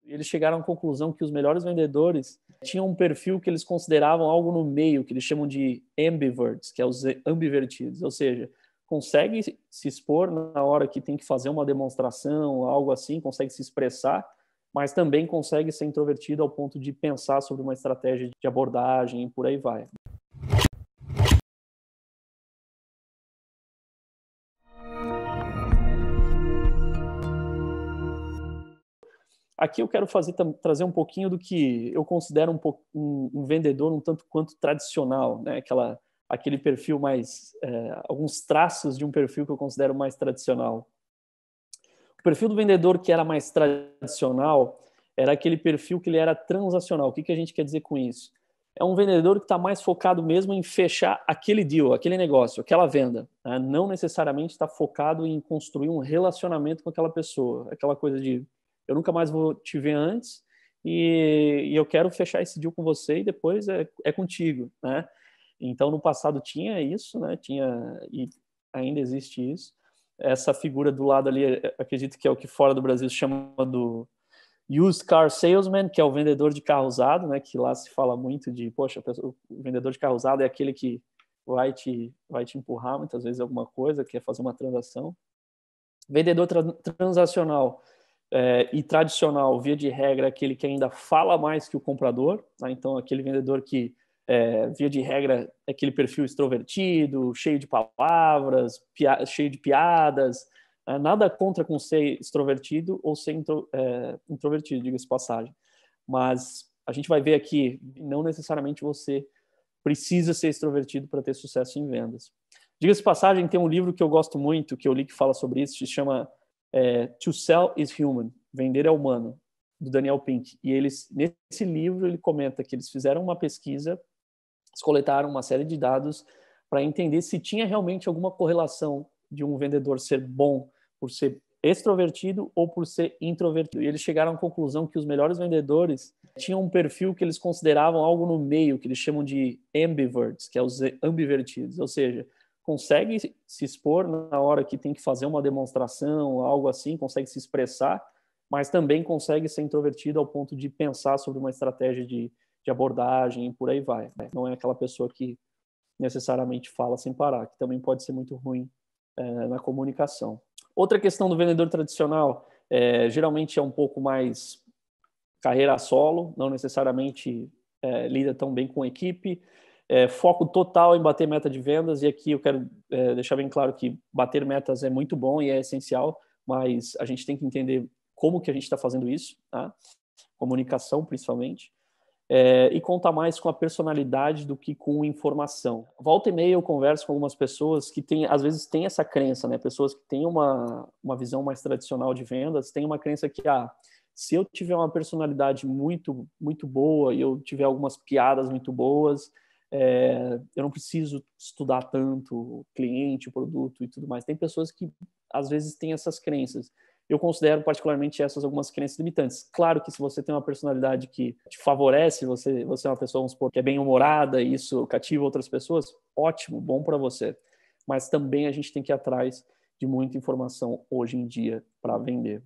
Eles chegaram à conclusão que os melhores vendedores tinham um perfil que eles consideravam algo no meio, que eles chamam de ambiverts, que é os ambivertidos, ou seja, consegue se expor na hora que tem que fazer uma demonstração, algo assim, consegue se expressar, mas também consegue ser introvertido ao ponto de pensar sobre uma estratégia de abordagem e por aí vai. Aqui eu quero trazer um pouquinho do que eu considero um vendedor um tanto quanto tradicional, né? Aquele perfil mais, alguns traços de um perfil que eu considero mais tradicional. O perfil do vendedor que era mais tradicional era aquele perfil que ele era transacional. O que a gente quer dizer com isso? É um vendedor que está mais focado mesmo em fechar aquele deal, aquele negócio, aquela venda, né? Não necessariamente está focado em construir um relacionamento com aquela pessoa. Aquela coisa de eu nunca mais vou te ver antes e eu quero fechar esse deal com você e depois é contigo, né? Então, no passado tinha isso, né? E ainda existe isso. Essa figura do lado ali, acredito que é o que fora do Brasil se chama do used car salesman, que é o vendedor de carro usado, né? Que lá se fala muito de, poxa, o vendedor de carro usado é aquele que vai te empurrar muitas vezes alguma coisa, quer fazer uma transação. Vendedor transacional e tradicional, via de regra, é aquele que ainda fala mais que o comprador, tá? Então, aquele vendedor que, via de regra, é aquele perfil extrovertido, cheio de palavras, cheio de piadas, nada contra com ser extrovertido ou ser introvertido, diga-se de passagem. Mas a gente vai ver aqui, não necessariamente você precisa ser extrovertido para ter sucesso em vendas. Diga-se de passagem, tem um livro que eu gosto muito, que eu li que fala sobre isso, se chama To Sell is Human, Vender é Humano, do Daniel Pink. E nesse livro, ele comenta que eles fizeram uma pesquisa, eles coletaram uma série de dados para entender se tinha realmente alguma correlação de um vendedor ser bom por ser extrovertido ou por ser introvertido. E eles chegaram à conclusão que os melhores vendedores tinham um perfil que eles consideravam algo no meio, que eles chamam de ambiverts, que é os ambivertidos, ou seja, consegue se expor na hora que tem que fazer uma demonstração, algo assim, consegue se expressar, mas também consegue ser introvertido ao ponto de pensar sobre uma estratégia de abordagem e por aí vai. Não é aquela pessoa que necessariamente fala sem parar, que também pode ser muito ruim na comunicação. Outra questão do vendedor tradicional, geralmente é um pouco mais carreira solo, não necessariamente lida tão bem com equipe, foco total em bater meta de vendas, e aqui eu quero deixar bem claro que bater metas é muito bom e é essencial, mas a gente tem que entender como que a gente está fazendo isso, tá? Comunicação principalmente, e conta mais com a personalidade do que com informação. Volta e meia eu converso com algumas pessoas que às vezes têm essa crença, né? Pessoas que têm uma visão mais tradicional de vendas, têm uma crença que, se eu tiver uma personalidade muito, muito boa e eu tiver algumas piadas muito boas, eu não preciso estudar tanto o cliente, o produto e tudo mais. Tem pessoas que às vezes têm essas crenças. Eu considero particularmente essas algumas crenças limitantes. Claro que se você tem uma personalidade que te favorece, você é uma pessoa, vamos supor, que é bem-humorada e isso cativa outras pessoas, ótimo, bom para você. Mas também a gente tem que ir atrás de muita informação hoje em dia para vender.